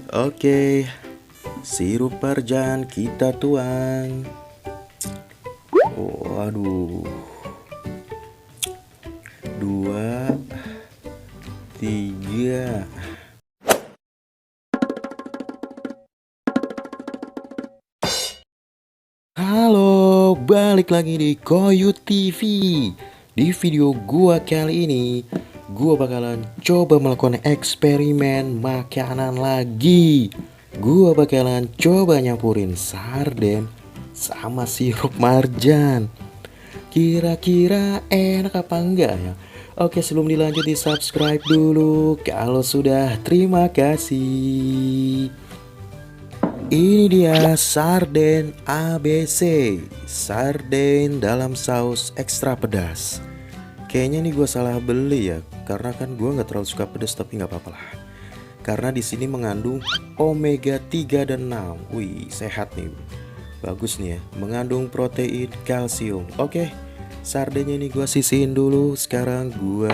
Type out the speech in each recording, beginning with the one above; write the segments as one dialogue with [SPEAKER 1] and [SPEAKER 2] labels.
[SPEAKER 1] Oke, sirup marjan kita tuang. Oh, aduh. 2, 3. Halo, balik lagi di Koyu TV. Di video gua kali ini, gua bakalan coba melakukan eksperimen makanan lagi. Gua bakalan coba nyampurin sarden sama sirup marjan. Kira-kira enak apa enggak ya? Oke, sebelum dilanjut di subscribe dulu. Kalau sudah, terima kasih. Ini dia sarden ABC, sarden dalam saus ekstra pedas. Kayaknya nih gue salah beli ya, karena kan gue nggak terlalu suka pedas, tapi nggak apa-apa lah. Karena di sini mengandung omega 3 dan 6. Wih, sehat nih. Bagus nih ya, mengandung protein, kalsium. Oke, sardennya nih gue sisihin dulu. Sekarang gue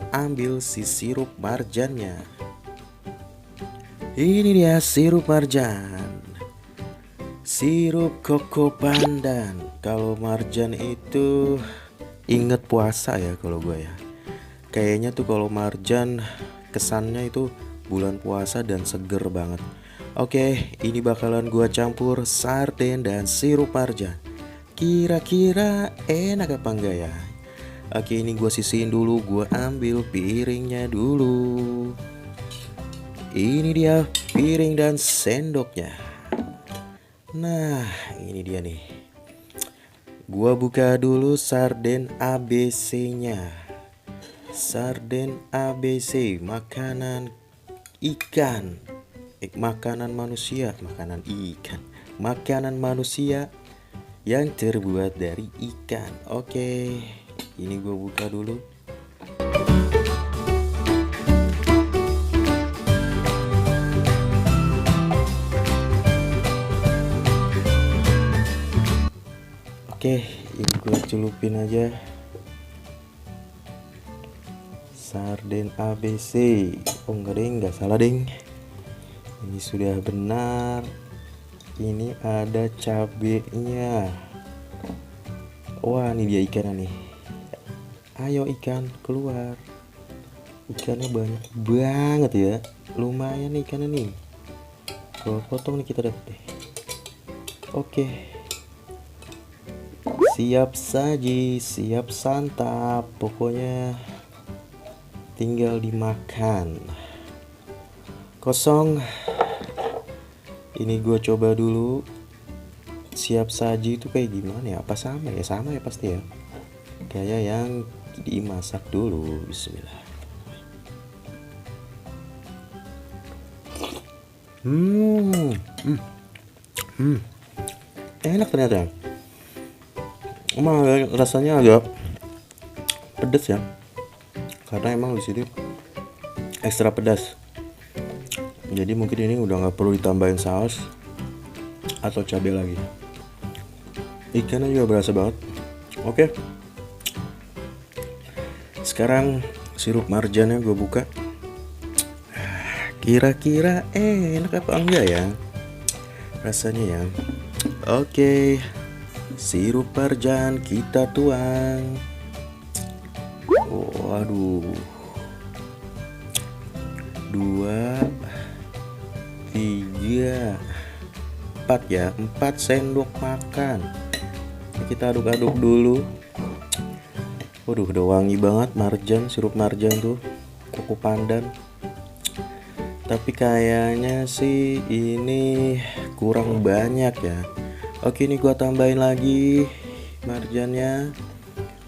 [SPEAKER 1] ambil si sirup marjannya. Ini dia sirup marjan, sirup koko pandan. Kalau marjan itu inget puasa ya kalau gue ya. Kayaknya tuh kalau marjan kesannya itu bulan puasa dan seger banget. Oke, ini bakalan gue campur sarden dan sirup marjan. Kira-kira enak apa enggak ya? Oke, ini gue sisihin dulu, gue ambil piringnya dulu. Ini dia piring dan sendoknya. Nah, ini dia nih. Gua buka dulu sarden ABC-nya. Sarden ABC, makanan ikan. Makanan manusia, makanan ikan. Makanan manusia yang terbuat dari ikan. Oke, ini gua buka dulu. Oke, ini gue celupin aja sarden ABC. Oh enggak deng, enggak salah deng. Ini sudah benar. Ini ada cabenya. Wah, ini dia ikannya nih. Ayo ikan keluar. Ikannya banyak banget ya. Lumayan nih ikannya nih. Kalau potong nih kita dapat deh. Oke. Siap saji, siap santap. Pokoknya tinggal dimakan. Kosong. Ini gue coba dulu. Siap saji itu kayak gimana ya? Apa sama ya? Sama ya pasti ya. Kayak yang dimasak dulu. Bismillah. Enak ternyata. Emang rasanya agak pedas ya, karena emang di sini ekstra pedas. Jadi mungkin ini udah nggak perlu ditambahin saus atau cabai lagi. Ikannya juga berasa banget. Oke, sekarang sirup marjannya gue buka. Kira-kira enak apa enggak ya rasanya ya. Oke, sirup marjan kita tuang. Oh, aduh. 2, 3, 4 ya. 4 sendok makan. Kita aduk-aduk dulu. Waduh, udah wangi banget marjan, sirup marjan tuh. Koko pandan. Tapi kayaknya sih ini kurang banyak ya. Oke, ini gua tambahin lagi marjannya.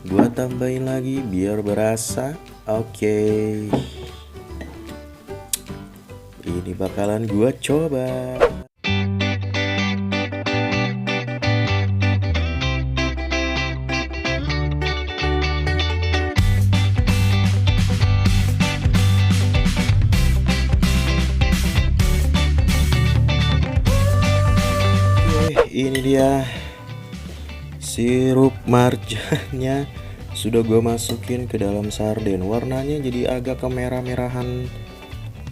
[SPEAKER 1] Gua tambahin lagi biar berasa. Oke. Ini bakalan gua coba. Ini dia sirup marjannya, sudah gue masukin ke dalam sarden. Warnanya jadi agak kemerah-merahan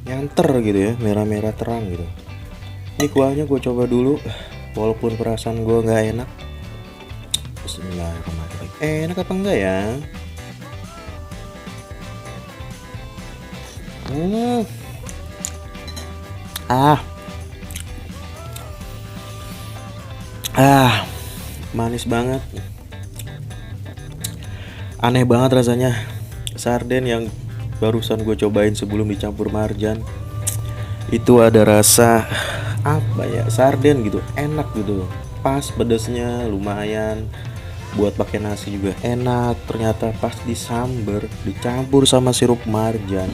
[SPEAKER 1] nyanter gitu ya, merah-merah terang gitu. Ini kuahnya gue coba dulu, walaupun perasaan gue nggak enak. Bismillahirrahmanirrahim. Enak apa enggak ya? Ah, manis banget. Aneh banget rasanya. Sarden yang barusan gue cobain sebelum dicampur marjan, itu ada rasa apa ya, sarden gitu, enak gitu, pas pedesnya lumayan, buat pakai nasi juga enak. Ternyata pas disamber dicampur sama sirup marjan,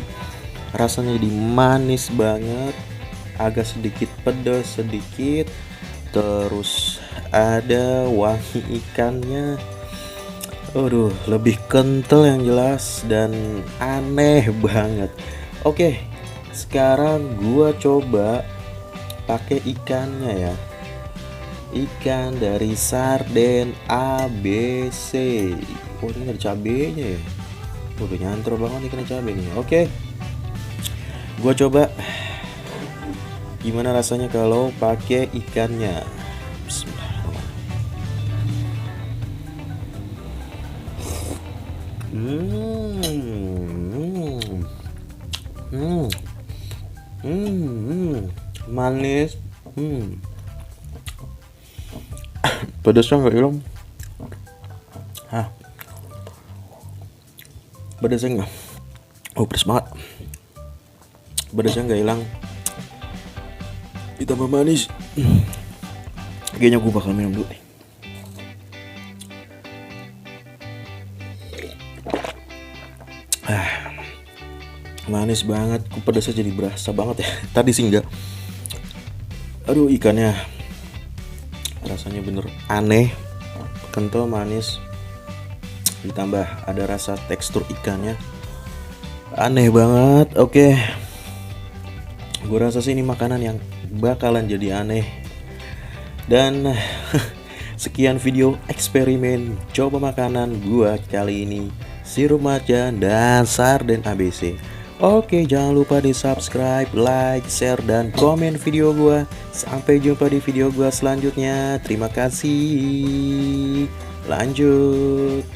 [SPEAKER 1] rasanya jadi manis banget, agak sedikit pedas sedikit, terus ada wangi ikannya. Aduh, lebih kental yang jelas dan aneh banget. Oke, sekarang gua coba pakai ikannya ya. Ikan dari sarden ABC. Oh, ini ada cabenya ya. Udah nyantro banget ikan cabenya. Oke, gua coba gimana rasanya kalau pakai ikannya. Bismillah. Manis, pedasnya nggak hilang. Pedasnya nggak, pedas banget. Pedasnya nggak hilang, ditambah manis. Kayaknya gue bakal minum dulu nih. Manis banget, pedasnya jadi berasa banget ya. Tadi sih enggak. Aduh, ikannya rasanya bener aneh, kental manis, ditambah ada rasa tekstur ikannya aneh banget. Oke, gue rasa sih ini makanan yang bakalan jadi aneh. Dan sekian video eksperimen coba makanan gua kali ini, sirup marjan dan sarden ABC. Oke, jangan lupa di subscribe, like, share, dan komen video gua. Sampai jumpa di video gua selanjutnya. Terima kasih. Lanjut.